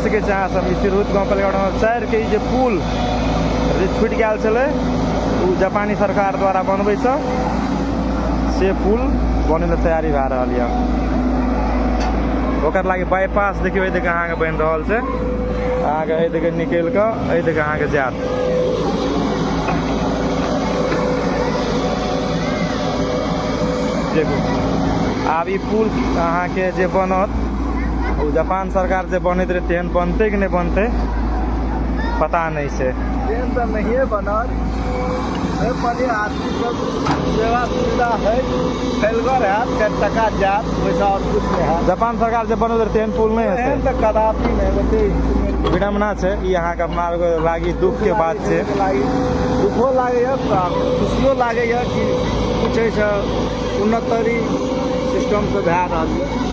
सके अहाँ सब तिरहुत गाँवपालिका नंबर 4 के जे पुल छूट गया छे जापानी सरकार द्वारा बनबै से पुल बने तैयारी भए रहल है। ओकर लागी बाईपास देखियो ए देख अहाँ के बन रहल छै। अहाँ के ए देख निकल के ए देख अहाँ के जात देखो आब ई पुल अहाँ के जे बनत जापान सरकार से बनत रहे तेहन बनते कि नहीं बनते पता नहीं से। ट्रेन तो नहीं बनल आदमी सब सेवा सुविधा है फैलगर है टका जात वैसा और कुछ नहीं है। जापान सरकार से बनल रहे तेहन पुल नहीं है तो कदापि नहीं बते विडम्बना है। ई अहाँ के अपना लागी दुख के बात है। दुखो लागे खुशियों लागे कि कुछ उन्नतरी सिस्टम से भए रहल है।